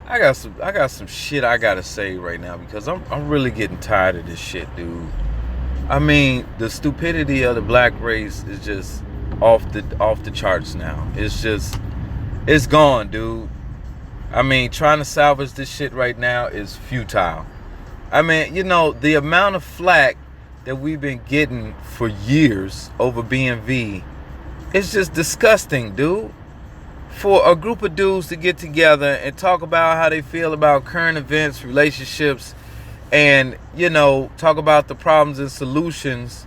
I got some shit I gotta say right now because I'm really getting tired of this shit, dude. I mean, the stupidity of the black race is just off the charts now. It's gone, dude. I mean, trying to salvage this shit right now is futile. I mean, you know, the amount of flack that we've been getting for years over BMV is just disgusting, dude. For a group of dudes to get together and talk about how they feel about current events, relationships, and, you know, talk about the problems and solutions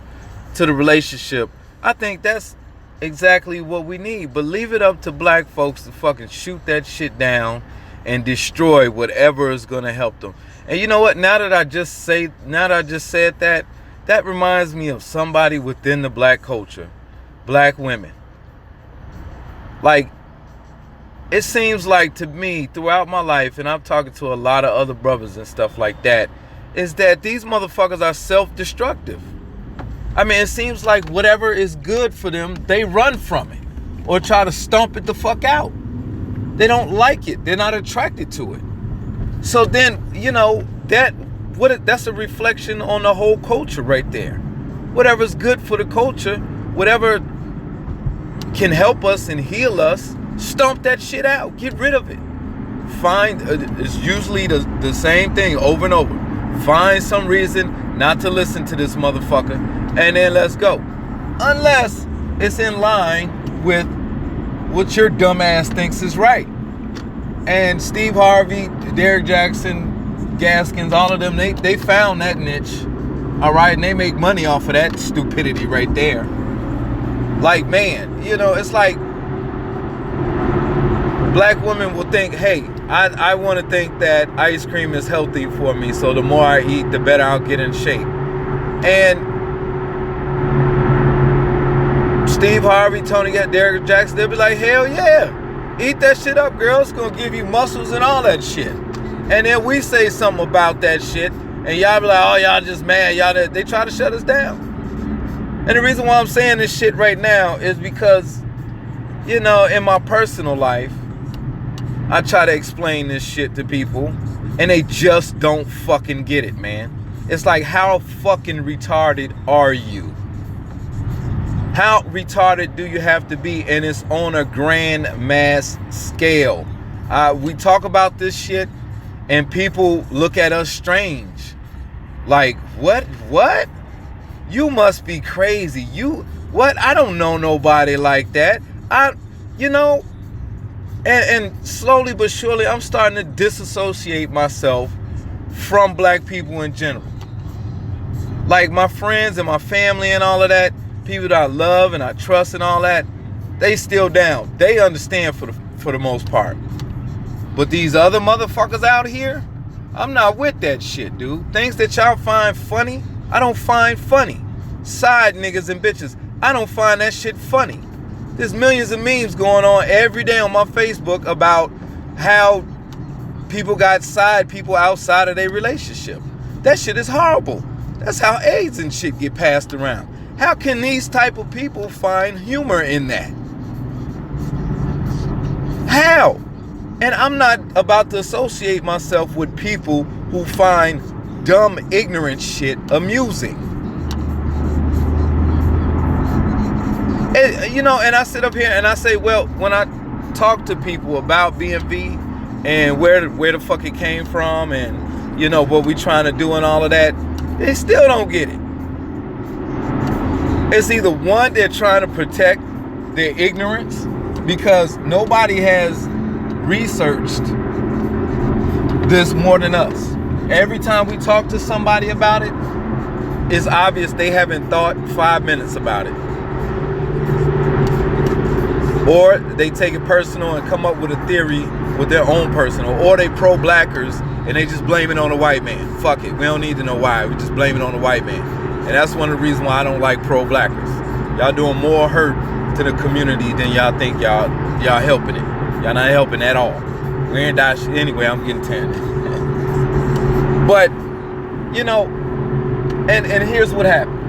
to the relationship, I think that's exactly what we need. But leave it up to black folks to fucking shoot that shit down and destroy whatever is going to help them. And you know what? Now that I just said that, that reminds me of somebody within the black culture, black women. Like, it seems like to me throughout my life, and I'm talking to a lot of other brothers and stuff like that, is that these motherfuckers are self-destructive. I mean, it seems like whatever is good for them, they run from it or try to stomp it the fuck out. They don't like it. They're not attracted to it. So then, you know, that's a reflection on the whole culture right there. Whatever's good for the culture, whatever can help us and heal us, stomp that shit out. Get rid of it. It's usually the same thing over and over. Find some reason not to listen to this motherfucker, and then let's go. Unless it's in line with what your dumb ass thinks is right. And Steve Harvey, Derrick Jackson, Gaskins, all of them, they found that niche. All right, and they make money off of that stupidity right there. Like, man, you know, it's like black women will think, hey, I want to think that ice cream is healthy for me, so the more I eat, the better I'll get in shape. And Steve Harvey, Tony, Derrick Jackson, they'll be like, hell yeah, eat that shit up, girl. It's going to give you muscles and all that shit. And then we say something about that shit, and y'all be like, oh, y'all just mad. They try to shut us down. And the reason why I'm saying this shit right now is because, you know, in my personal life, I try to explain this shit to people, and they just don't fucking get it, man. It's like, how fucking retarded are you? How retarded do you have to be? And it's on a grand mass scale. We talk about this shit, and people look at us strange. Like, what? You must be crazy. What? I don't know nobody like that. You know, and slowly but surely, I'm starting to disassociate myself from black people in general. Like, my friends and my family and all of that, people that I love and I trust and all that, they still down. They understand for the most part. But these other motherfuckers out here, I'm not with that shit, dude. Things that y'all find funny, I don't find funny. Side niggas and bitches, I don't find that shit funny. There's millions of memes going on every day on my Facebook about how people got side people outside of their relationship. That shit is horrible. That's how AIDS and shit get passed around. How can these type of people find humor in that? How? And I'm not about to associate myself with people who find dumb, ignorant shit amusing. And, you know, and I sit up here and I say, well, when I talk to people about BMV and where the fuck it came from and, you know, what we trying to do and all of that, they still don't get it. It's either one, they're trying to protect their ignorance because nobody has researched this more than us. Every time we talk to somebody about it, it's obvious they haven't thought 5 minutes about it. Or they take it personal and come up with a theory with their own personal. Or they pro-blackers and they just blame it on the white man. Fuck it. We don't need to know why. We just blame it on the white man. And that's one of the reasons why I don't like pro-blackers. Y'all doing more hurt to the community than y'all think y'all helping it. Y'all not helping at all. We ain't die shit. Anyway, I'm getting tanned. But, you know, and here's what happened.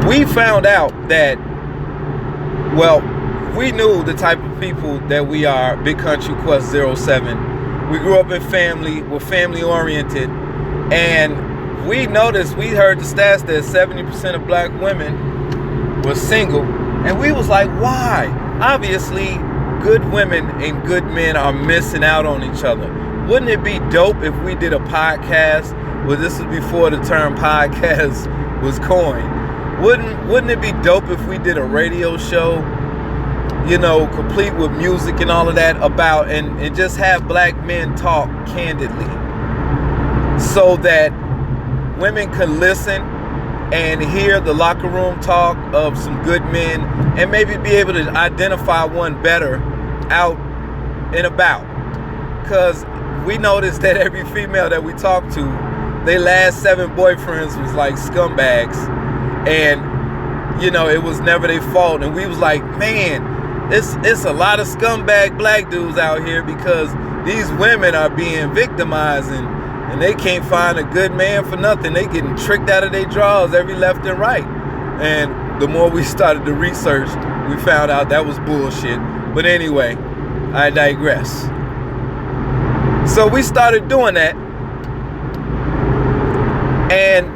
We found out that, well, we knew the type of people that we are. Big Country Quest 07. We grew up in family. We're family oriented. And we noticed, we heard the stats that 70% of black women were single. And we was like, why? Obviously, good women and good men are missing out on each other. Wouldn't it be dope if we did a podcast? Well, this was before the term podcast was coined. Wouldn't it be dope if we did a radio show, you know, complete with music and all of that about, and just have black men talk candidly so that women can listen and hear the locker room talk of some good men and maybe be able to identify one better out and about. Because we noticed that every female that we talked to, their last 7 boyfriends was like scumbags. And, you know, it was never their fault. And we was like, man, it's a lot of scumbag black dudes out here because these women are being victimized and they can't find a good man for nothing. They getting tricked out of their drawers every left and right. And the more we started to research, we found out that was bullshit. But anyway, I digress. So we started doing that. And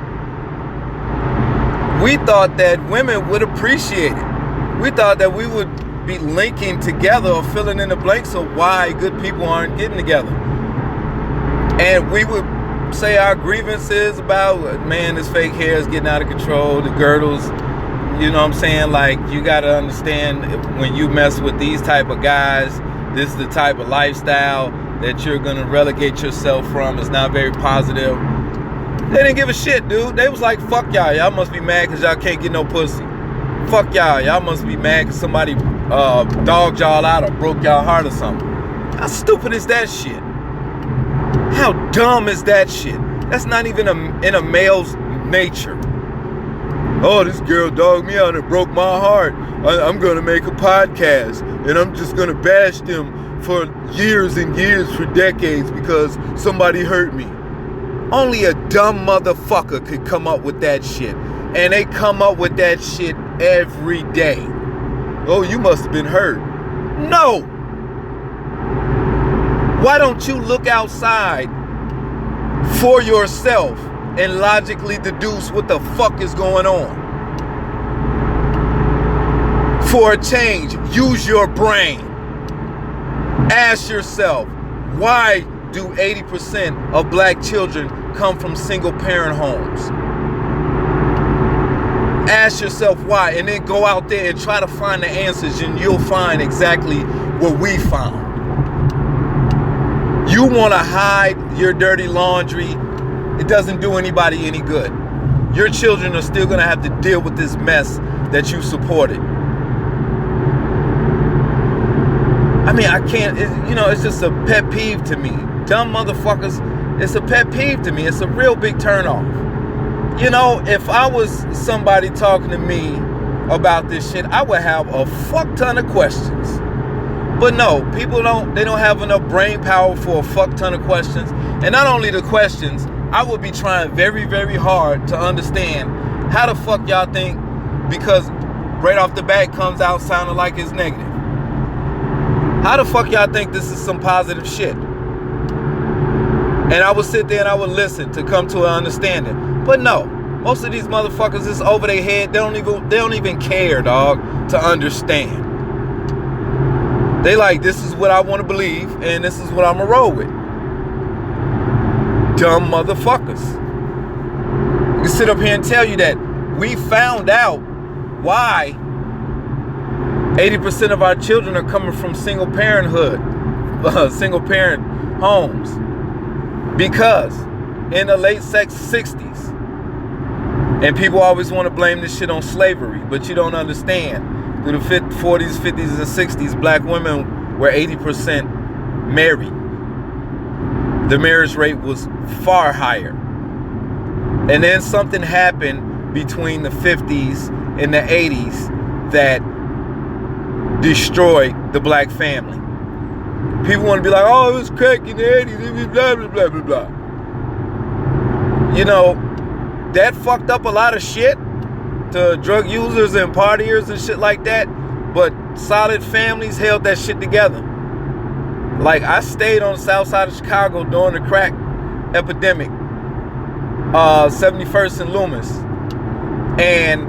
we thought that women would appreciate it. We thought that we would be linking together or filling in the blanks of why good people aren't getting together. And we would say our grievances about, man, this fake hair is getting out of control, the girdles, you know what I'm saying? Like, you got to understand, when you mess with these type of guys, this is the type of lifestyle that you're going to relegate yourself from. It's not very positive. They didn't give a shit, dude. They was like, fuck y'all. Y'all must be mad because y'all can't get no pussy. Fuck y'all. Y'all must be mad because somebody dogged y'all out or broke y'all heart or something. How stupid is that shit? How dumb is that shit? That's not even in a male's nature. Oh, this girl dogged me out and broke my heart. I'm going to make a podcast and I'm just going to bash them for years and years, for decades, because somebody hurt me. Only a dumb motherfucker could come up with that shit. And they come up with that shit every day. Oh, you must have been hurt. No. Why don't you look outside for yourself and logically deduce what the fuck is going on? For a change, use your brain. Ask yourself, why do 80% of black children come from single parent homes? Ask yourself why, and then go out there and try to find the answers, and you'll find exactly what we found. You want to hide your dirty laundry, it doesn't do anybody any good. Your children are still going to have to deal with this mess that you supported. I mean, I can't, it's just a pet peeve to me. Dumb motherfuckers, it's a pet peeve to me. It's a real big turnoff. You know, if I was somebody talking to me about this shit, I would have a fuck ton of questions. But no, people don't have enough brain power for a fuck ton of questions. And not only the questions, I would be trying very, very hard to understand how the fuck y'all think, because right off the bat comes out sounding like it's negative. How the fuck y'all think this is some positive shit? And I would sit there and I would listen to come to an understanding. But no, most of these motherfuckers is over their head. They don't even care, dog, to understand. They like, this is what I want to believe, and this is what I'm gonna roll with. Dumb motherfuckers. I can sit up here and tell you that we found out why 80% of our children are coming from single parent homes. Because in the late 60s, and people always want to blame this shit on slavery, but you don't understand. Through the 40s, 50s, and 60s, black women were 80% married. The marriage rate was far higher. And then something happened between the 50s and the 80s that destroyed the black family. People want to be like, oh, it was crack in the 80s, blah, blah, blah, blah, blah. You know, that fucked up a lot of shit to drug users and partiers and shit like that. But solid families held that shit together. Like, I stayed on the south side of Chicago during the crack epidemic, 71st and Loomis, and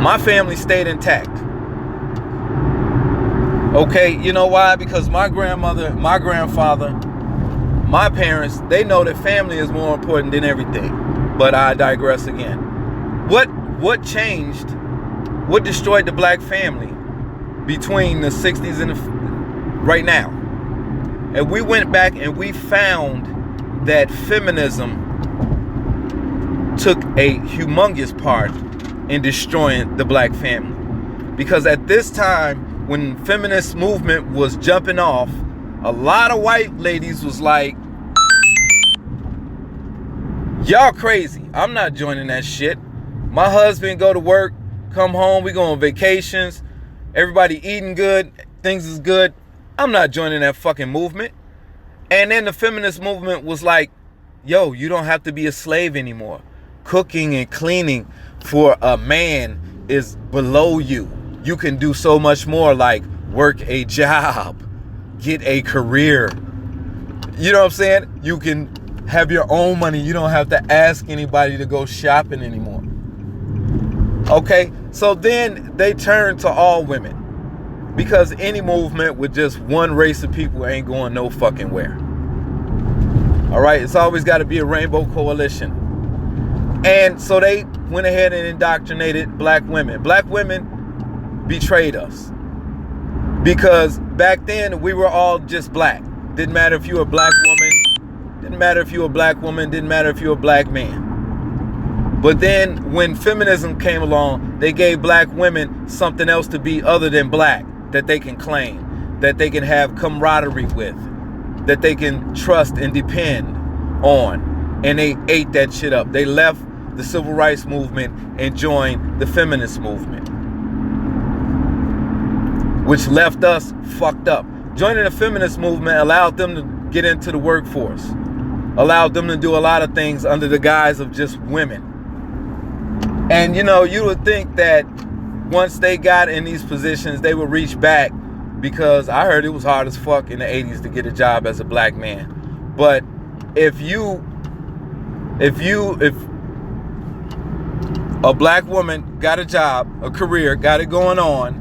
my family stayed intact. Okay, you know why? Because my grandmother, my grandfather, my parents, they know that family is more important than everything. But I digress again. What changed? What destroyed the black family between the 60s and right now? And we went back and we found that feminism took a humongous part in destroying the black family. Because at this time, when feminist movement was jumping off, a lot of white ladies was like, y'all crazy. I'm not joining that shit. My husband go to work, come home, we go on vacations, everybody eating good, things is good. I'm not joining that fucking movement. And then the feminist movement was like, yo, you don't have to be a slave anymore. Cooking and cleaning for a man is below you. You can do so much more, like work a job, get a career. You know what I'm saying? You can have your own money. You don't have to ask anybody to go shopping anymore. Okay, so then they turned to all women, because any movement with just one race of people ain't going no fucking where. All right, it's always got to be a rainbow coalition. And so they went ahead and indoctrinated black women. Black women betrayed us, because back then we were all just black. Didn't matter if you were a black woman, didn't matter if you were a black woman, didn't matter if you were a black man. But then when feminism came along, they gave black women something else to be other than black, that they can claim, that they can have camaraderie with, that they can trust and depend on. And they ate that shit up. They left the civil rights movement and joined the feminist movement, which left us fucked up. Joining the feminist movement allowed them to get into the workforce, allowed them to do a lot of things under the guise of just women. And you know, you would think that once they got in these positions, they would reach back, because I heard it was hard as fuck in the 80s to get a job as a black man. But if a black woman got a job, a career, got it going on,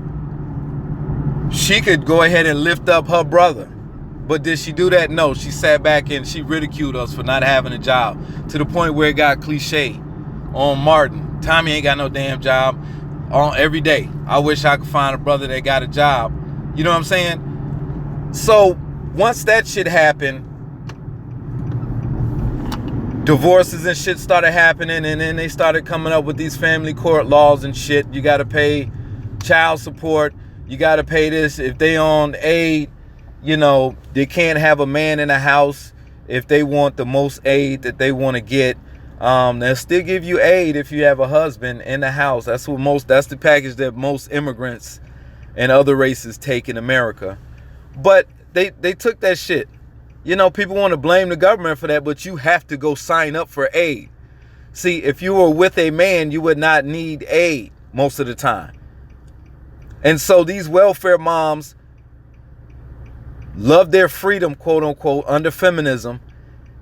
she could go ahead and lift up her brother. But did she do that? No, she sat back and she ridiculed us for not having a job, to the point where it got cliche on Martin. Tommy ain't got no damn job. On every day, I wish I could find a brother that got a job. You know what I'm saying? So once that shit happened, divorces and shit started happening, and then they started coming up with these family court laws and shit. You got to pay child support. You got to pay this. If they on aid, you know, they can't have a man in the house if they want the most aid that they want to get. They'll still give you aid if you have a husband in the house. That's the package that most immigrants and other races take in America. But they took that shit. You know, people want to blame the government for that, but you have to go sign up for aid. See, if you were with a man, you would not need aid most of the time. And so these welfare moms love their freedom, quote unquote, under feminism.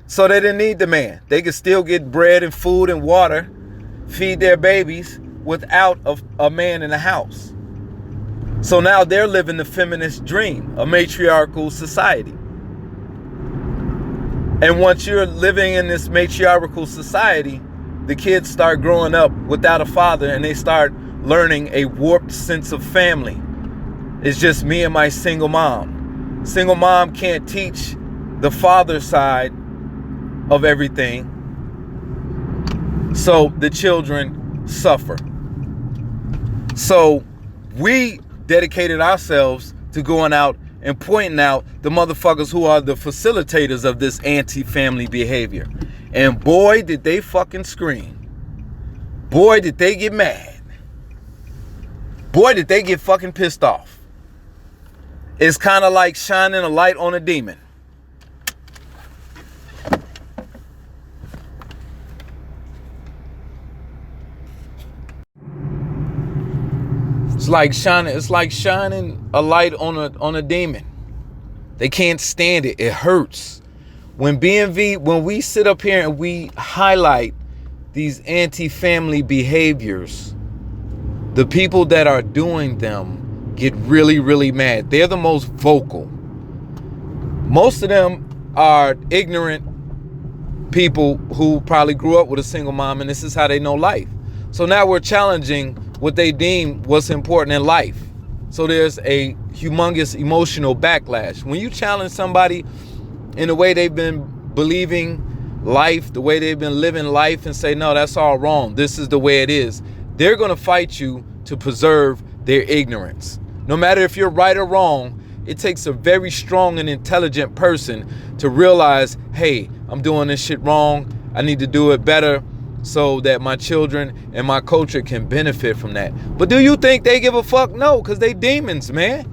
So they didn't need the man. They could still get bread and food and water, feed their babies without a man in the house. So now they're living the feminist dream, a matriarchal society. And once you're living in this matriarchal society, the kids start growing up without a father, and they start learning a warped sense of family. It's just me and my single mom. Single mom can't teach the father side of everything, so the children suffer. So we dedicated ourselves to going out and pointing out the motherfuckers who are the facilitators of this anti-family behavior. And boy, did they fucking scream. Boy, did they get mad. Boy, did they get fucking pissed off. It's kind of like shining a light on a demon. It's like shining a light on a demon. They can't stand it. It hurts. When we sit up here and we highlight these anti-family behaviors, the people that are doing them get really, really mad. They're the most vocal. Most of them are ignorant people who probably grew up with a single mom, and this is how they know life. So now we're challenging what they deem what's important in life. So there's a humongous emotional backlash. When you challenge somebody in the way they've been believing life, the way they've been living life, and say, no, that's all wrong, this is the way it is, they're going to fight you to preserve their ignorance. No matter if you're right or wrong, it takes a very strong and intelligent person to realize, hey, I'm doing this shit wrong. I need to do it better so that my children and my culture can benefit from that. But do you think they give a fuck? No, because they demons, man.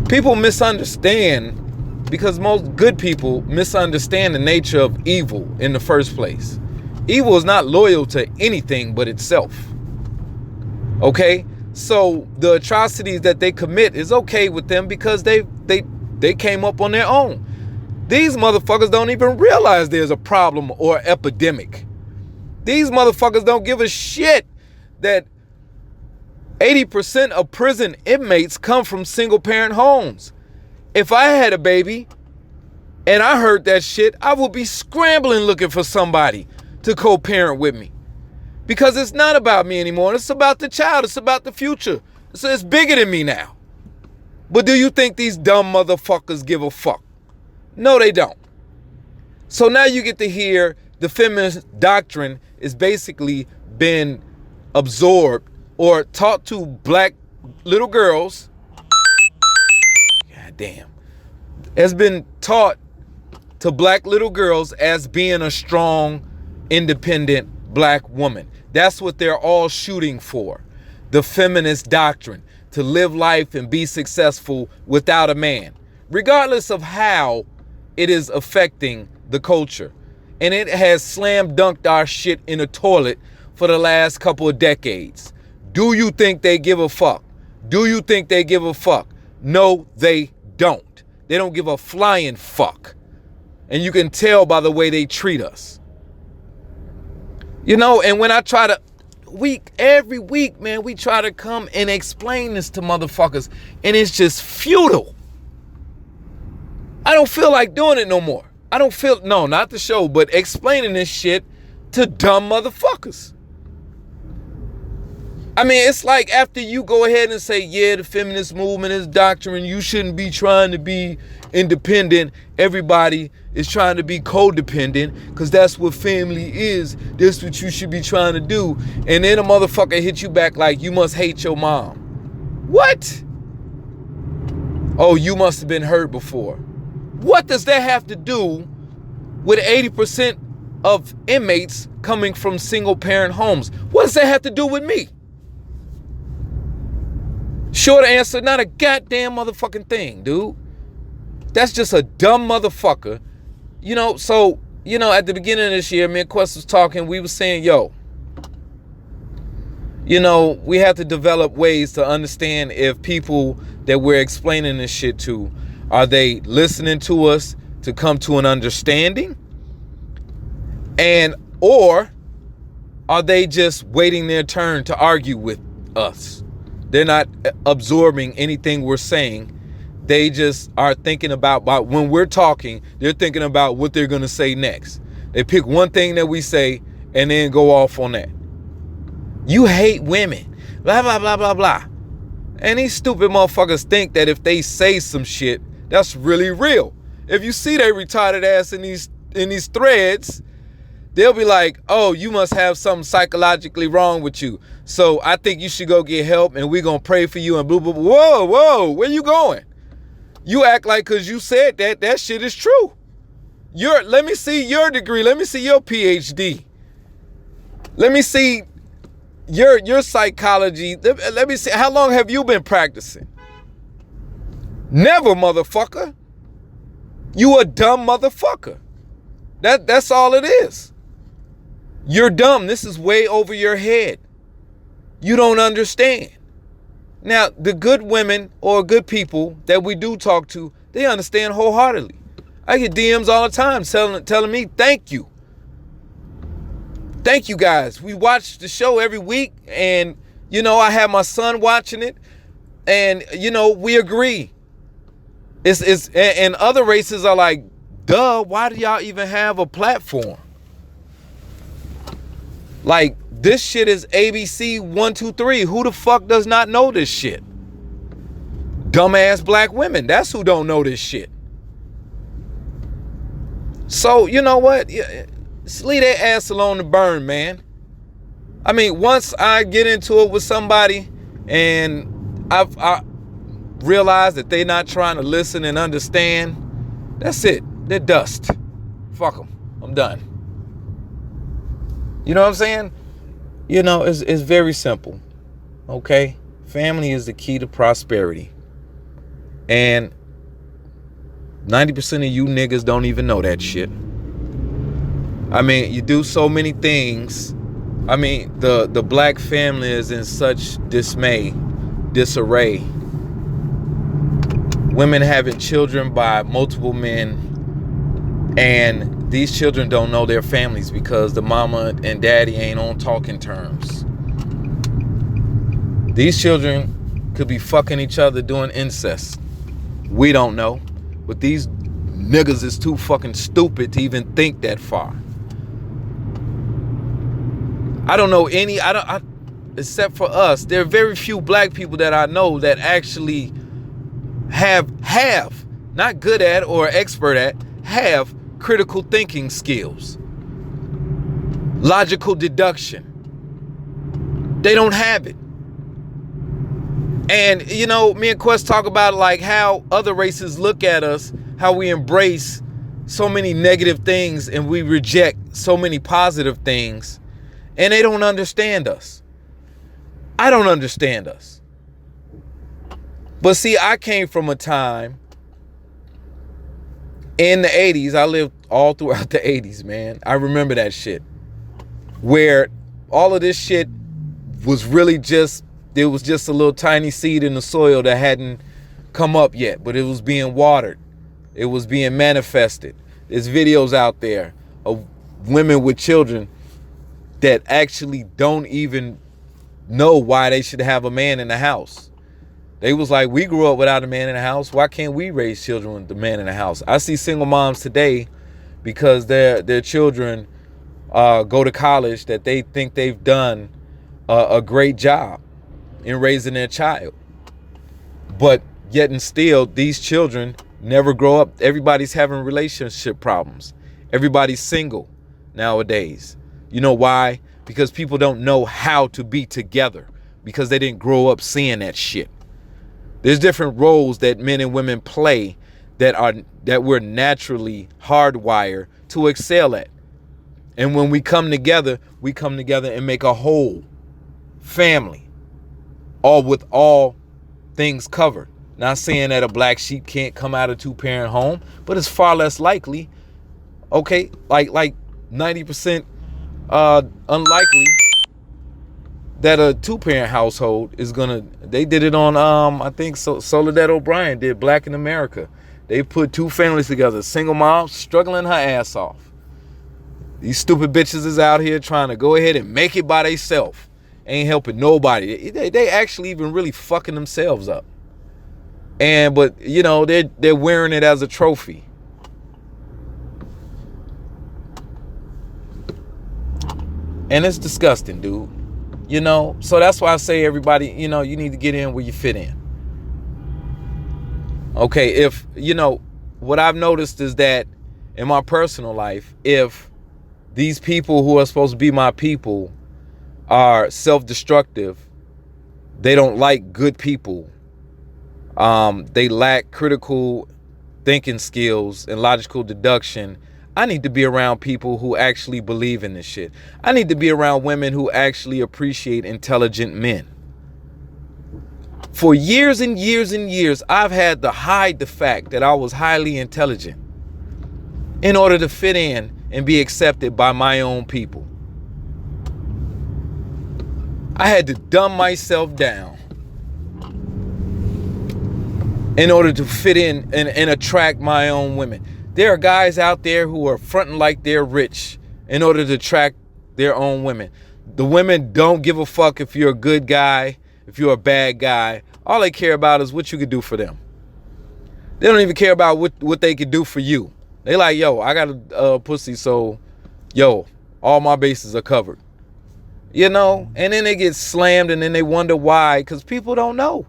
People misunderstand, because most good people misunderstand the nature of evil in the first place. Evil is not loyal to anything but itself. Okay? So the atrocities that they commit is okay with them because they came up on their own. These motherfuckers don't even realize there's a problem or epidemic. These motherfuckers don't give a shit that 80% of prison inmates come from single parent homes. If I had a baby and I heard that shit, I would be scrambling looking for somebody to co-parent with me. Because it's not about me anymore. It's about the child. It's about the future. So it's bigger than me now. But do you think these dumb motherfuckers give a fuck? No, they don't. So now you get to hear the feminist doctrine is basically been absorbed or taught to black little girls. God damn. Has been taught to black little girls as being a strong, independent black woman. That's what they're all shooting for. The feminist doctrine, to live life and be successful without a man, regardless of how it is affecting the culture. And it has slam dunked our shit in the toilet for the last couple of decades. Do you think they give a fuck? Do you think they give a fuck? No, they don't. They don't give a flying fuck. And you can tell by the way they treat us. You know, and when I try to, every week, man, we try to come and explain this to motherfuckers, and it's just futile. I don't feel like doing it no more. I don't feel, no, not the show, but explaining this shit to dumb motherfuckers. I mean, it's like after you go ahead and say, yeah, the feminist movement is doctrine, you shouldn't be trying to be independent. Everybody is trying to be codependent because that's what family is. That's what you should be trying to do. And then a motherfucker hit you back like, you must hate your mom. What? Oh, you must have been hurt before. What does that have to do with 80% of inmates coming from single parent homes? What does that have to do with me? Short answer, not a goddamn motherfucking thing, dude. That's just a dumb motherfucker. You know, so, you know, at the beginning of this year, me and Quest was talking, we were saying, yo, you know, we have to develop ways to understand if people that we're explaining this shit to, are they listening to us to come to an understanding? And, or are they just waiting their turn to argue with us? They're not absorbing anything we're saying. They just are thinking about when we're talking, they're thinking about what they're going to say next. They pick one thing that we say and then go off on that. You hate women, blah, blah, blah, blah, blah. And these stupid motherfuckers think that if they say some shit, that's really real. If you see their retarded ass in these threads, they'll be like, oh, you must have something psychologically wrong with you. So I think you should go get help and we're going to pray for you and blah, blah, blah. Whoa, whoa, where you going? You act like because you said that shit is true. Let me see your degree. Let me see your PhD. Let me see your psychology. Let me see. How long have you been practicing? Never, motherfucker. You a dumb motherfucker. That's all it is. You're dumb. This is way over your head. You don't understand. Now, the good women or good people that we do talk to, they understand wholeheartedly. I get DMs all the time telling me, thank you. Thank you guys. We watch the show every week, and, you know, I have my son watching it, and, you know, we agree. And other races are like, duh, why do y'all even have a platform? Like, this shit is ABC 1, 2, 3. Who the fuck does not know this shit? Dumbass black women. That's who don't know this shit. So, you know what? Just leave that ass alone to burn, man. I mean, once I get into it with somebody and I realize that they're not trying to listen and understand, that's it. They're dust. Fuck them. I'm done. You know what I'm saying? You know, it's very simple. Okay? Family is the key to prosperity. And 90% of you niggas don't even know that shit. I mean, you do so many things. I mean, the black family is in such disarray. Women having children by multiple men, and these children don't know their families because the mama and daddy ain't on talking terms. These children could be fucking each other doing incest. We don't know. But these niggas is too fucking stupid to even think that far. I don't know any, except for us, there are very few black people that I know that actually have, not good at or expert at, have critical thinking skills. Logical deduction. They don't have it. And, you know, me and Quest talk about like how other races look at us, how we embrace so many negative things and we reject so many positive things, and they don't understand us. I don't understand us. But see, I came from a time in the 80s. I lived all throughout the 80s, man. I remember that shit. Where all of this shit was really just, there was just a little tiny seed in the soil that hadn't come up yet, but it was being watered. It was being manifested. There's videos out there of women with children that actually don't even know why they should have a man in the house. They was like, we grew up without a man in the house. Why can't we raise children with the man in the house? I see single moms today because their children go to college that they think they've done a great job in raising their child. But yet and still, these children never grow up. Everybody's having relationship problems. Everybody's single nowadays. You know why? Because people don't know how to be together, because they didn't grow up seeing that shit. There's different roles that men and women play that we're naturally hardwired to excel at. And when we come together and make a whole family, all with all things covered. Not saying that a black sheep can't come out of a two-parent home, but it's far less likely. Okay, like 90% unlikely that a two-parent household is gonna. They did it on I think Soledad O'Brien did Black in America. They put two families together, single mom struggling her ass off. These stupid bitches is out here trying to go ahead and make it by themselves. Ain't helping nobody. They actually even really fucking themselves up. But you know, they're wearing it as a trophy. And it's disgusting, dude. You know, so that's why I say, everybody, you know, you need to get in where you fit in. Okay, if, you know, what I've noticed is that in my personal life, if these people who are supposed to be my people are self-destructive, they don't like good people, they lack critical thinking skills and logical deduction, I need to be around people who actually believe in this shit. I need to be around women who actually appreciate intelligent men. For years and years and years, I've had to hide the fact that I was highly intelligent in order to fit in and be accepted by my own people. I had to dumb myself down in order to fit in and attract my own women. There are guys out there who are fronting like they're rich in order to attract their own women. The women don't give a fuck if you're a good guy, if you're a bad guy. All they care about is what you could do for them. They don't even care about what they could do for you. They like, yo, I got a pussy, so, yo, all my bases are covered. You know? And then they get slammed and then they wonder why, because people don't know.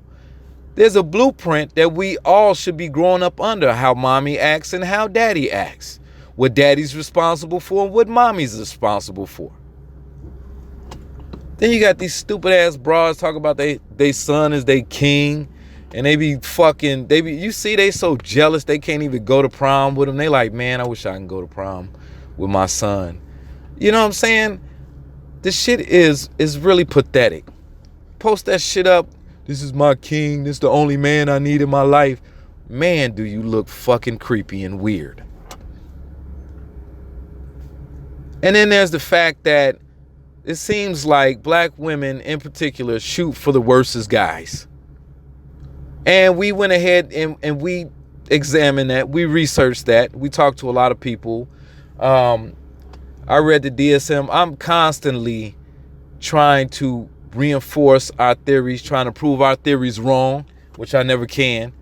There's a blueprint that we all should be growing up under, how mommy acts and how daddy acts. What daddy's responsible for and what mommy's responsible for. Then you got these stupid ass broads talking about they son is they king. And they be fucking, you see they so jealous they can't even go to prom with them. They like, man, I wish I can go to prom with my son. You know what I'm saying? This shit is really pathetic. Post that shit up. This is my king. This is the only man I need in my life. Man, do you look fucking creepy and weird. And then there's the fact that it seems like black women in particular shoot for the worstest guys. And we went ahead and we examined that. We researched that. We talked to a lot of people. I read the DSM. I'm constantly trying to reinforce our theories, trying to prove our theories wrong, which I never can,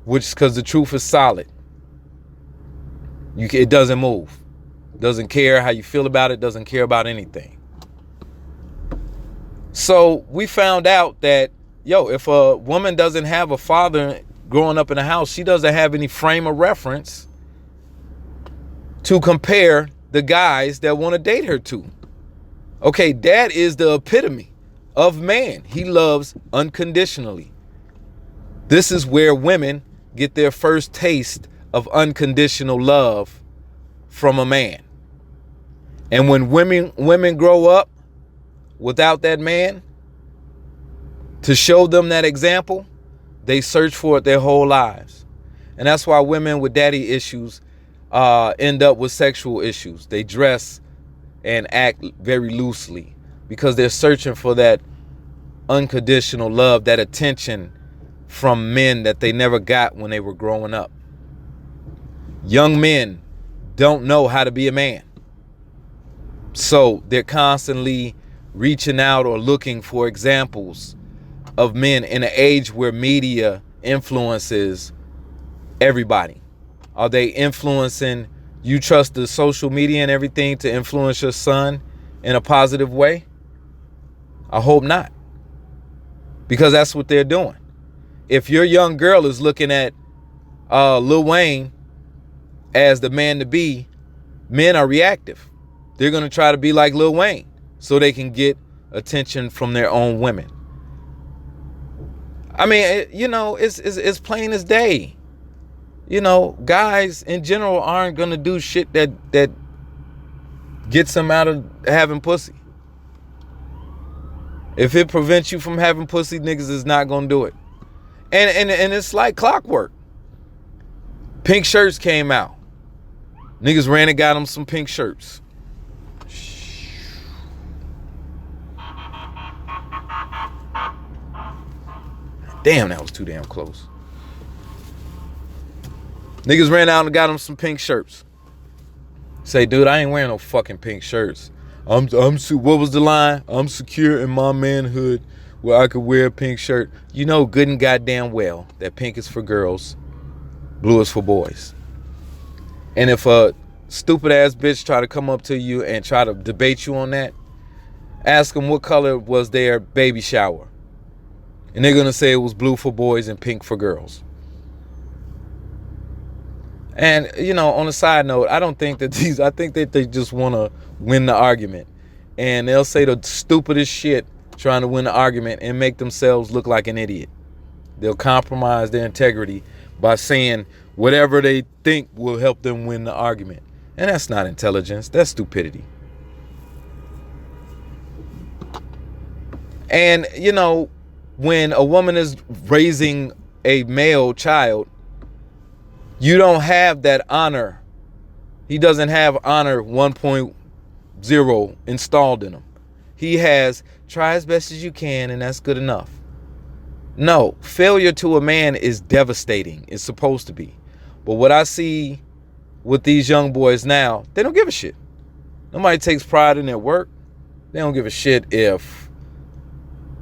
which is because the truth is solid. It doesn't move. Doesn't care how you feel about it. Doesn't care about anything. So we found out that, yo, if a woman doesn't have a father growing up in the house, she doesn't have any frame of reference to compare the guys that want to date her to. Okay, dad is the epitome of man. He loves unconditionally. This is where women get their first taste of unconditional love from a man. And when women grow up without that man to show them that example, they search for it their whole lives. And that's why women with daddy issues end up with sexual issues. They dress and act very loosely because they're searching for that unconditional love, that attention from men that they never got when they were growing up. Young men don't know how to be a man. So they're constantly reaching out or looking for examples of men in an age where media influences everybody. Are they influencing, you trust the social media and everything to influence your son in a positive way? I hope not. Because that's what they're doing. If your young girl is looking at Lil Wayne as the man to be, men are reactive. They're going to try to be like Lil Wayne so they can get attention from their own women. I mean, you know, it's plain as day. You know, guys in general aren't going to do shit that gets them out of having pussy. If it prevents you from having pussy, niggas is not going to do it. And it's like clockwork. Pink shirts came out. Niggas ran and got them some pink shirts. Damn, that was too damn close. Niggas ran out and got them some pink shirts. Say, dude, I ain't wearing no fucking pink shirts. What was the line? I'm secure in my manhood where I could wear a pink shirt. You know good and goddamn well that pink is for girls, blue is for boys. And if a stupid ass bitch try to come up to you and try to debate you on that, ask them what color was their baby shower. And they're going to say it was blue for boys and pink for girls. And, you know, on a side note, I think that they just want to win the argument. And they'll say the stupidest shit trying to win the argument and make themselves look like an idiot. They'll compromise their integrity by saying whatever they think will help them win the argument. And that's not intelligence. That's stupidity. And, you know, when a woman is raising a male child, you don't have that honor. He doesn't have honor 1.0 installed in him. He has try as best as you can, and that's good enough. No, failure to a man is devastating. It's supposed to be. But what I see with these young boys now, they don't give a shit. Nobody takes pride in their work. They don't give a shit if,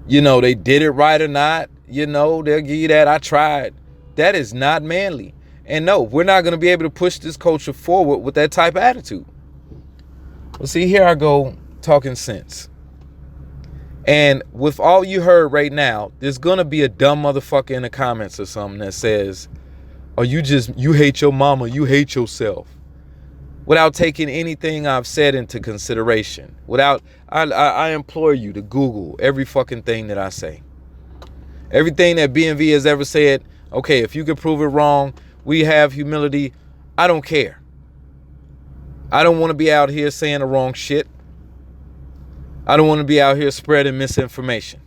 they did it right or not. They'll give you that, I tried. That is not manly. And no, we're not going to be able to push this culture forward with that type of attitude. Well, see, here I go talking sense. And with all you heard right now, there's going to be a dumb motherfucker in the comments or something that says, oh, you hate your mama, you hate yourself. Without taking anything I've said into consideration. I implore you to Google every fucking thing that I say. Everything that BNV has ever said, okay, if you can prove it wrong, we have humility. I don't care. I don't want to be out here saying the wrong shit. I don't want to be out here spreading misinformation.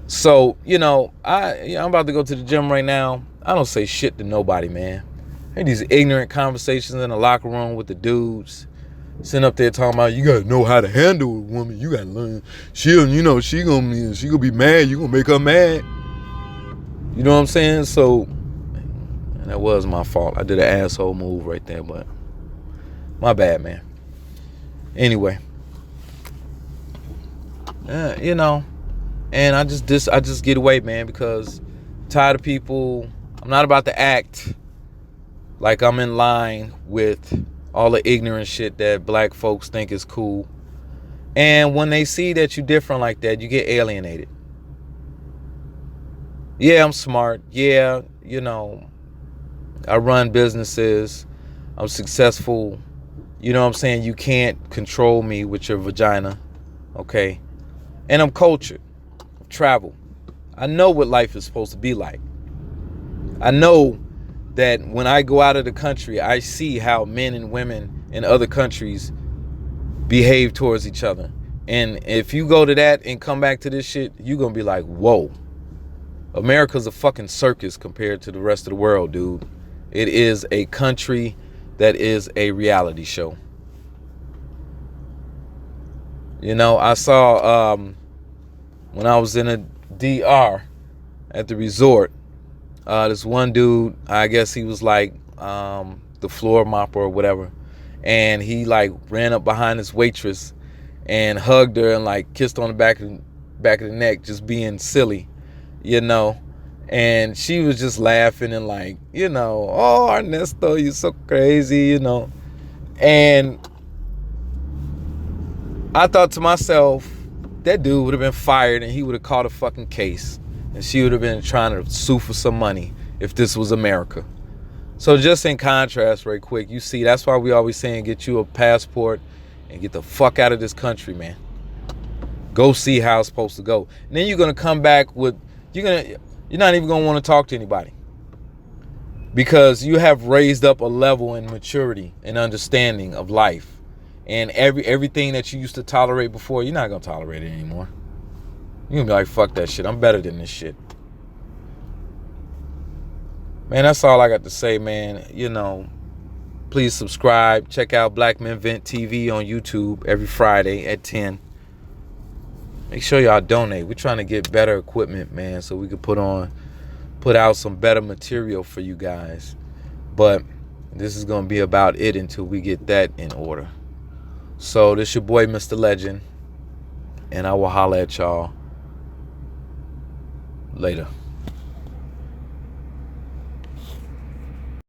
So, I'm about to go to the gym right now. I don't say shit to nobody, man. I had these ignorant conversations in the locker room with the dudes. Sitting up there talking about, you got to know how to handle a woman. You got to learn. She gonna be mad. You gonna make her mad. You know what I'm saying? So, and that was my fault. I did an asshole move right there, but my bad, man. Anyway, and I just get away, man, because I'm tired of people. I'm not about to act like I'm in line with all the ignorant shit that black folks think is cool. And when they see that you're different like that, you get alienated. Yeah, I'm smart. Yeah, I run businesses. I'm successful. You know what I'm saying? You can't control me with your vagina. Okay? And I'm cultured. I've traveled. I know what life is supposed to be like. I know that when I go out of the country, I see how men and women in other countries behave towards each other. And if you go to that and come back to this shit, you're going to be like, whoa. America's a fucking circus compared to the rest of the world, dude. It is a country that is a reality show. I saw when I was in a DR at the resort, this one dude, I guess he was like the floor mopper or whatever, and he like ran up behind this waitress and hugged her and like kissed on the back of the neck, just being silly, and she was just laughing and like, oh, Ernesto, you're so crazy, and I thought to myself, that dude would have been fired and he would have caught a fucking case. And she would have been trying to sue for some money if this was America. So just in contrast, right quick, you see, that's why we always saying get you a passport and get the fuck out of this country, man. Go see how it's supposed to go. And then you're going to come back with, you're not even going to want to talk to anybody. Because you have raised up a level in maturity and understanding of life. And everything that you used to tolerate before, you're not going to tolerate it anymore. You're going to be like, fuck that shit. I'm better than this shit. Man, that's all I got to say, man. Please subscribe. Check out BlackMenVentTV on YouTube every Friday at 10. Make sure y'all donate. We're trying to get better equipment, man, so we can put out some better material for you guys. But this is going to be about it until we get that in order. So this your boy, Mr. Legend, and I will holler at y'all later.